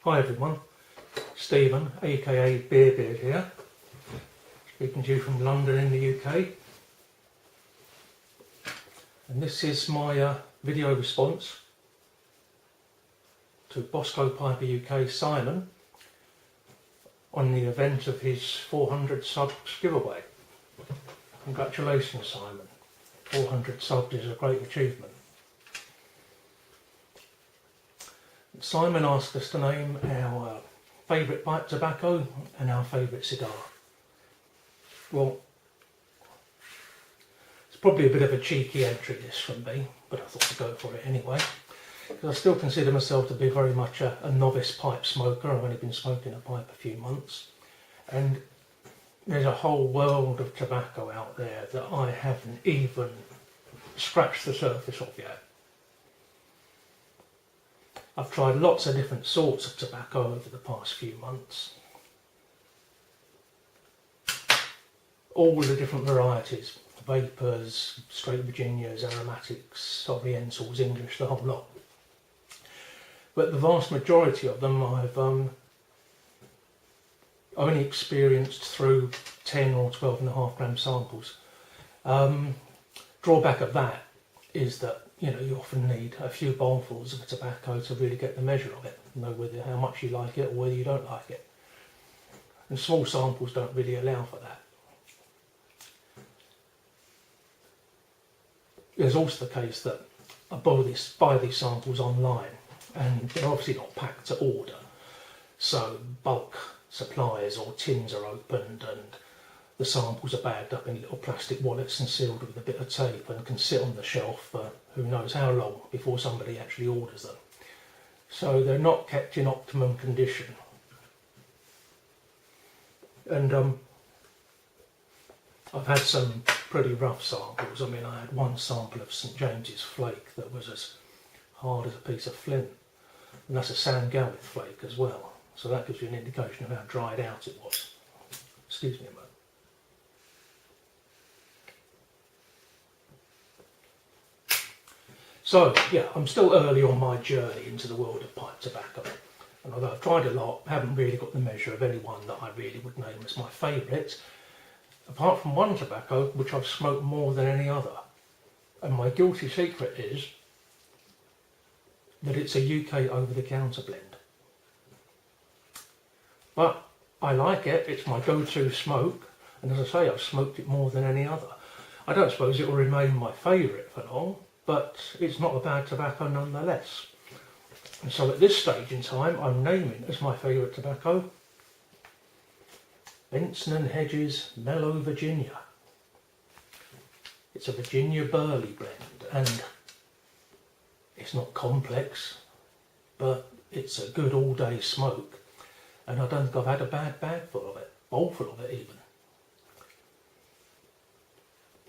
Hi everyone, Stephen aka Beard here, speaking to you from London in the UK, and this is my video response to BoskopiperUK Simon on the event of his 400 subs giveaway. Congratulations Simon, 400 subs is a great achievement. Simon asked us to name our favourite pipe tobacco and our favourite cigar. Well, it's probably a bit of a cheeky entry this from me, but I thought to go for it anyway, because I still consider myself to be very much a novice pipe smoker. I've only been smoking a pipe a few months, and there's a whole world of tobacco out there that I haven't even scratched the surface of yet. I've tried lots of different sorts of tobacco over the past few months. All the different varieties, vapors, straight Virginias, aromatics, orientals, English, the whole lot. But the vast majority of them I've only experienced through 10 or 12.5 gram samples. Drawback of that is that you often need a few bowlfuls of tobacco to really get the measure of it, know whether how much you like it or whether you don't like it. And small samples don't really allow for that. There's also the case that I buy these samples online, and they're obviously not packed to order. So bulk supplies or tins are opened and the samples are bagged up in little plastic wallets and sealed with a bit of tape and can sit on the shelf for who knows how long before somebody actually orders them. So they're not kept in optimum condition. And I've had some pretty rough samples. I mean, I had one sample of St James's flake that was as hard as a piece of flint, and that's a GAW flake as well. So that gives you an indication of how dried out it was. Excuse me a moment. So yeah, I'm still early on my journey into the world of pipe tobacco, and although I've tried a lot, I haven't really got the measure of any one that I really would name as my favourite, apart from one tobacco which I've smoked more than any other. And my guilty secret is that it's a UK over-the-counter blend. But I like it, it's my go-to smoke, and as I say, I've smoked it more than any other. I don't suppose it will remain my favourite for long, but it's not a bad tobacco nonetheless. And so at this stage in time, I'm naming as my favourite tobacco Benson & Hedges Mellow Virginia. It's a Virginia burley blend, and it's not complex, but it's a good all-day smoke, and I don't think I've had a bad bagful of it, bowlful of it even.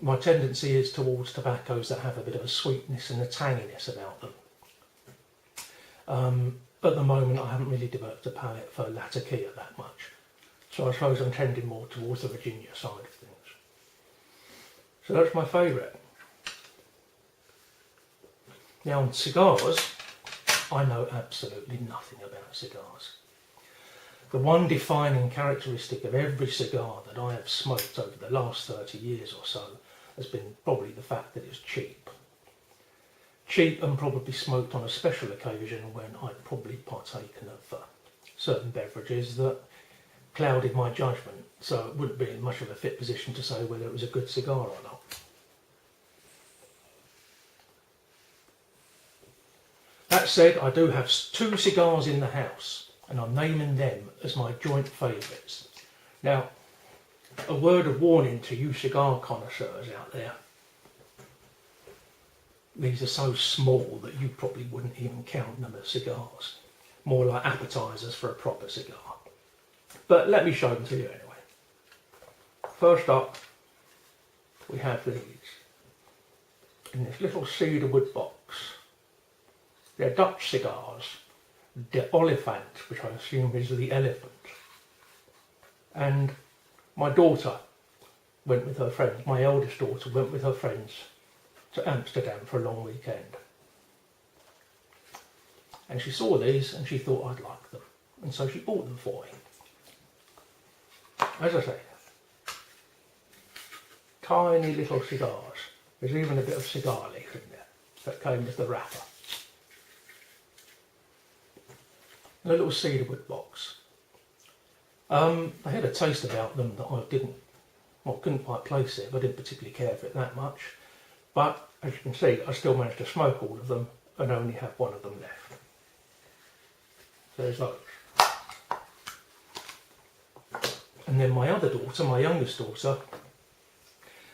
My tendency is towards tobaccos that have a bit of a sweetness and a tanginess about them. At the moment I haven't really developed a palate for Latakia that much, so I suppose I'm tending more towards the Virginia side of things. So that's my favourite. Now on cigars, I know absolutely nothing about cigars. The one defining characteristic of every cigar that I have smoked over the last 30 years or so has been probably the fact that it's cheap. Cheap and probably smoked on a special occasion when I'd probably partaken of certain beverages that clouded my judgment, so it wouldn't be in much of a fit position to say whether it was a good cigar or not. That said, I do have 2 cigars in the house, and I'm naming them as my joint favourites. Now, a word of warning to you cigar connoisseurs out there. These are so small that you probably wouldn't even count them as cigars. More like appetisers for a proper cigar. But let me show them to you anyway. First up, we have these in this little cedar wood box. They're Dutch cigars. The Oliphant, which I assume is the elephant. And my daughter went with her friends, my eldest daughter went with her friends to Amsterdam for a long weekend. And she saw these and she thought I'd like them. and so she bought them for me. As I say, tiny little cigars. There's even a bit of cigar leaf in there that came with the wrapper. And a little cedarwood box. I had a taste about them that I couldn't quite place it, but I didn't particularly care for it that much. But as you can see, I still managed to smoke all of them and only have one of them left. So there's those. And then my other daughter, my youngest daughter,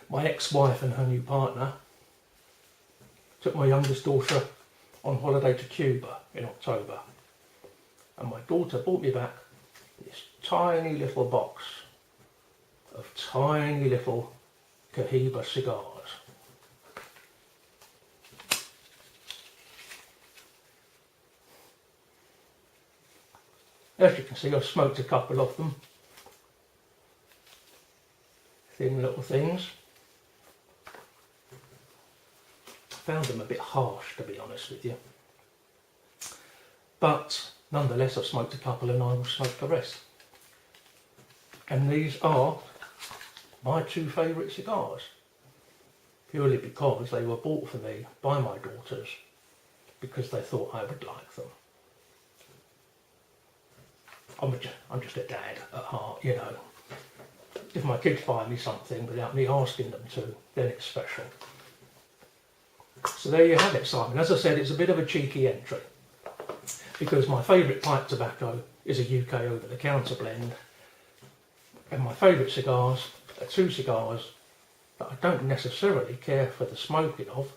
my ex-wife and her new partner, took my youngest daughter on holiday to Cuba in October. And my daughter brought me back this tiny little box of tiny little Cohiba cigars. As you can see, I've smoked a couple of them. Thin little things. Found them a bit harsh, to be honest with you. But nonetheless, I've smoked a couple and I will smoke the rest. And these are my two favourite cigars. Purely because they were bought for me by my daughters because they thought I would like them. I'm just a dad at heart, you know. If my kids buy me something without me asking them to, then it's special. So there you have it, Simon. As I said, it's a bit of a cheeky entry because my favourite pipe tobacco is a UK over-the-counter blend, and my favourite cigars are two cigars that I don't necessarily care for the smoking of,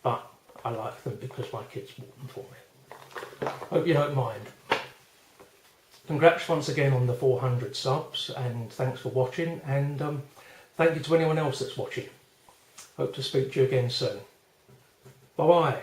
but I like them because my kids bought them for me. Hope you don't mind. Congrats once again on the 400 subs, and thanks for watching, and thank you to anyone else that's watching. Hope to speak to you again soon. Bye bye.